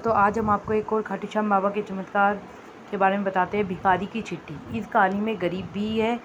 तो आज हम आपको एक और खाटू श्याम बाबा के चमत्कार के बारे में बताते हैं। भिखारी की चिट्ठी। इस कहानी में गरीब भी है,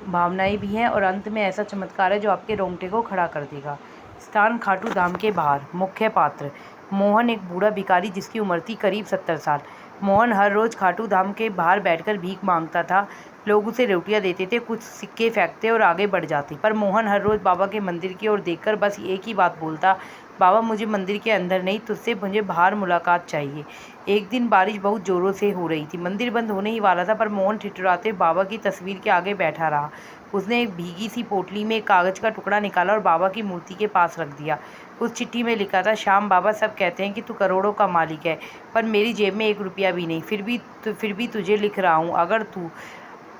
भावनाएं भी हैं और अंत में ऐसा चमत्कार है जो आपके रोंगटे को खड़ा कर देगा। स्थान खाटू धाम के बाहर। मुख्य पात्र मोहन, एक बूढ़ा भिखारी जिसकी उम्र थी करीब 70 साल। मोहन हर रोज खाटू धाम के बाहर बैठकर भीख मांगता था। लोग उसे रोटियां देते थे, कुछ सिक्के फेंकते और आगे बढ़ जाते। पर मोहन हर रोज बाबा के मंदिर की ओर देखकर बस एक ही बात बोलता, बाबा मुझे मंदिर के अंदर नहीं, तुझसे मुझे बाहर मुलाकात चाहिए। एक दिन बारिश बहुत जोरों से हो रही थी। मंदिर बंद होने ही वाला था, पर मोहन ठिठुराते बाबा की तस्वीर के आगे बैठा रहा। उसने एक भीगी सी पोटली में एक कागज का टुकड़ा निकाला और बाबा की मूर्ति के पास रख दिया। उस चिट्ठी में लिखा था, श्याम बाबा, सब कहते हैं कि तू करोड़ों का मालिक है, पर मेरी जेब में 1 रुपया भी नहीं। फिर भी तुझे लिख रहा हूँ।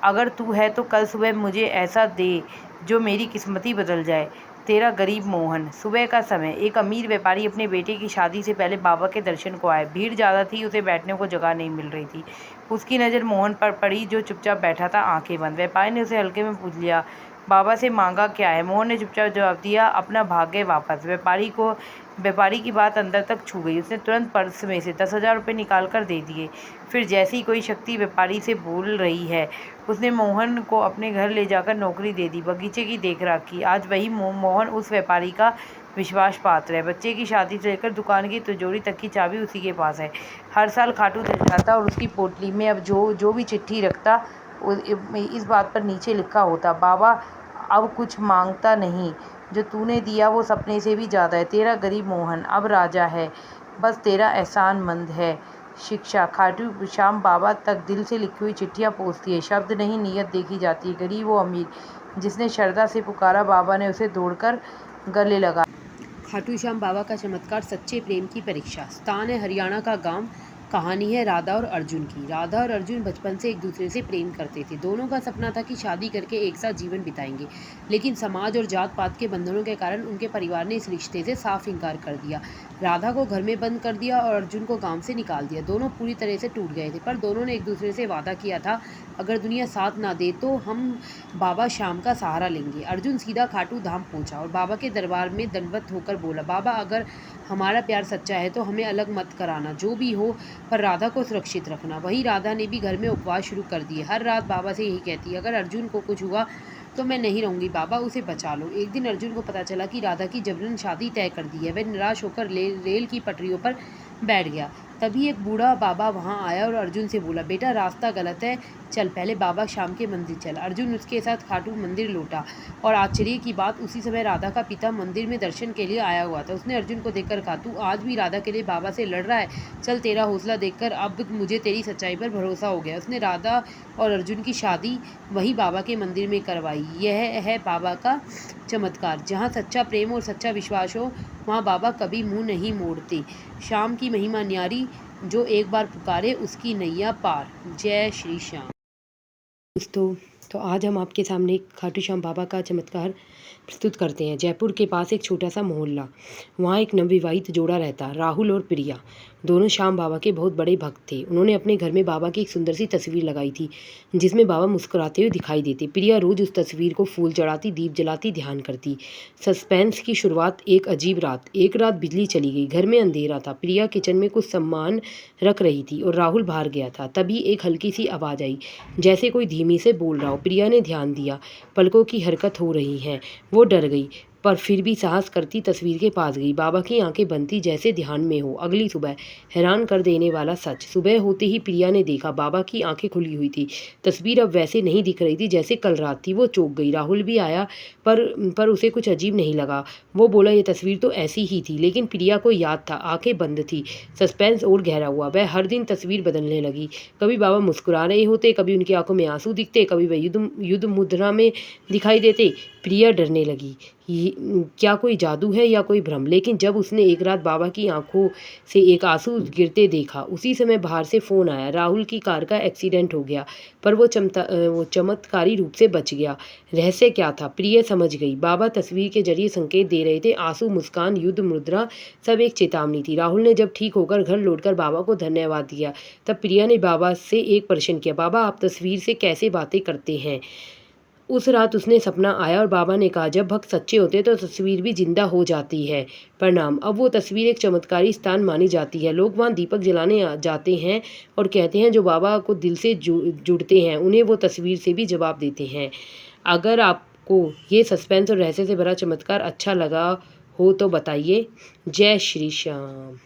अगर तू है तो कल सुबह मुझे ऐसा दे जो मेरी किस्मत ही बदल जाए। तेरा गरीब मोहन। सुबह का समय। एक अमीर व्यापारी अपने बेटे की शादी से पहले बाबा के दर्शन को आए। भीड़ ज़्यादा थी, उसे बैठने को जगह नहीं मिल रही थी। उसकी नज़र मोहन पर पड़ी, जो चुपचाप बैठा था, आंखें बंद। व्यापारी ने उसे हल्के में पूछ लिया, बाबा से मांगा क्या है? मोहन ने चुपचाप जवाब दिया, अपना भाग्य वापस। व्यापारी की बात अंदर तक छू गई। उसने तुरंत पर्स में से 10,000 रुपये निकाल कर दे दिए। फिर जैसी कोई शक्ति व्यापारी से बोल रही है, उसने मोहन को अपने घर ले जाकर नौकरी दे दी, बगीचे की देखरेख की। आज वही मोहन उस व्यापारी का विश्वास पात्र है। बच्चे की शादी से लेकर दुकान की तिजोरी तक की चाबी उसी के पास है। हर साल खाटू जाता और उसकी पोटली में अब जो भी चिट्ठी रखता, इस बात पर नीचे लिखा होता, बाबा अब कुछ मांगता नहीं, जो तूने दिया वो सपने से भी ज़्यादा है। तेरा गरीब मोहन अब राजा है, बस तेरा एहसानमंद है। शिक्षा। खाटू श्याम बाबा तक दिल से लिखी हुई चिट्ठियाँ पहुँचती है, शब्द नहीं नीयत देखी जाती है। गरीब व अमीर, जिसने श्रद्धा से पुकारा, बाबा ने उसे दौड़कर गले लगा। खाटू श्याम बाबा का चमत्कार सच्चे प्रेम की परीक्षा। स्थान है हरियाणा का गांव। कहानी है राधा और अर्जुन की। राधा और अर्जुन बचपन से एक दूसरे से प्रेम करते थे। दोनों का सपना था कि शादी करके एक साथ जीवन बिताएंगे, लेकिन समाज और जात पात के बंधनों के कारण उनके परिवार ने इस रिश्ते से साफ इनकार कर दिया। राधा को घर में बंद कर दिया और अर्जुन को गांव से निकाल दिया। दोनों पूरी तरह से टूट गए थे, पर दोनों ने एक दूसरे से वादा किया था, अगर दुनिया साथ ना दे तो हम बाबा श्याम का सहारा लेंगे। अर्जुन सीधा खाटू धाम पहुंचा और बाबा के दरबार में दंडवत होकर बोला, बाबा अगर हमारा प्यार सच्चा है तो हमें अलग मत कराना, जो भी हो पर राधा को सुरक्षित रखना। वही राधा ने भी घर में उपवास शुरू कर दिए। हर रात बाबा से यही कहती, अगर अर्जुन को कुछ हुआ तो मैं नहीं रहूँगी, बाबा उसे बचा लो। एक दिन अर्जुन को पता चला कि राधा की जबरन शादी तय कर दी है। वह निराश होकर रेल की पटरियों पर बैठ गया। तभी एक बूढ़ा बाबा वहाँ आया और अर्जुन से बोला, बेटा रास्ता गलत है, चल पहले बाबा श्याम के मंदिर चल। अर्जुन उसके साथ खाटू मंदिर लौटा और आश्चर्य की बात, उसी समय राधा का पिता मंदिर में दर्शन के लिए आया हुआ था। उसने अर्जुन को देखकर कहा, तू आज भी राधा के लिए बाबा से लड़ रहा है? चल, तेरा हौसला देखकर अब मुझे तेरी सच्चाई पर भरोसा हो गया। उसने राधा और अर्जुन की शादी वही बाबा के मंदिर में करवाई। यह है बाबा का चमत्कार। जहाँ सच्चा प्रेम और सच्चा विश्वास हो, वहाँ बाबा कभी मुंह नहीं मोड़ते। श्याम की महिमा न्यारी, जो एक बार पुकारे उसकी नैया पार। जय श्री श्याम। दोस्तों, तो आज हम आपके सामने खाटू श्याम बाबा का चमत्कार प्रस्तुत करते हैं। जयपुर के पास एक छोटा सा मोहल्ला, वहाँ एक नवविवाहित जोड़ा रहता, राहुल और प्रिया। दोनों श्याम बाबा के बहुत बड़े भक्त थे। उन्होंने अपने घर में बाबा की एक सुंदर सी तस्वीर लगाई थी, जिसमें बाबा मुस्कुराते हुए दिखाई देते। प्रिया रोज उस तस्वीर को फूल चढ़ाती, दीप जलाती, ध्यान करती। सस्पेंस की शुरुआत एक अजीब रात। एक रात बिजली चली गई, घर में अंधेरा था। प्रिया किचन में कुछ सामान रख रही थी और राहुल बाहर गया था। तभी एक हल्की सी आवाज़ आई, जैसे कोई धीमी से बोल रहा हो। प्रिया ने ध्यान दिया, पलकों की हरकत हो रही है। वो डर गई, पर फिर भी साहस करती तस्वीर के पास गई। बाबा की आंखें बंद थी, जैसे ध्यान में हो। अगली सुबह। हैरान कर देने वाला सच। सुबह होते ही प्रिया ने देखा, बाबा की आंखें खुली हुई थी। तस्वीर अब वैसे नहीं दिख रही थी जैसे कल रात थी। वो चौंक गई। राहुल भी आया, पर उसे कुछ अजीब नहीं लगा। वो बोला, ये तस्वीर तो ऐसी ही थी। लेकिन प्रिया को याद था, आंखें बंद थी। सस्पेंस और गहरा हुआ। वह हर दिन तस्वीर बदलने लगी। कभी बाबा मुस्कुरा रहे होते, कभी उनकी आंखों में आंसू दिखते, कभी वह युद्ध मुद्रा में दिखाई देते। प्रिया डरने लगी, क्या कोई जादू है या कोई भ्रम? लेकिन जब उसने एक रात बाबा की आंखों से एक आंसू गिरते देखा, उसी समय बाहर से फ़ोन आया। राहुल की कार का एक्सीडेंट हो गया, पर वो चमत्कारी रूप से बच गया। रहस्य क्या था? प्रिया समझ गई। बाबा तस्वीर के जरिए संकेत दे रहे थे। आंसू, मुस्कान, युद्ध मुद्रा, सब एक चेतावनी थी। राहुल ने जब ठीक होकर घर लौटकर बाबा को धन्यवाद दिया, तब प्रिया ने बाबा से एक प्रश्न किया, बाबा आप तस्वीर से कैसे बातें करते हैं? उस रात उसने सपना आया और बाबा ने कहा, जब भक्त सच्चे होते तो तस्वीर भी जिंदा हो जाती है। प्रणाम। अब वो तस्वीर एक चमत्कारी स्थान मानी जाती है। लोग वहाँ दीपक जलाने जाते हैं और कहते हैं जो बाबा को दिल से जुड़ते हैं उन्हें वो तस्वीर से भी जवाब देते हैं। अगर आपको ये सस्पेंस और रहस्य से भरा चमत्कार अच्छा लगा हो तो बताइए। जय श्री श्याम।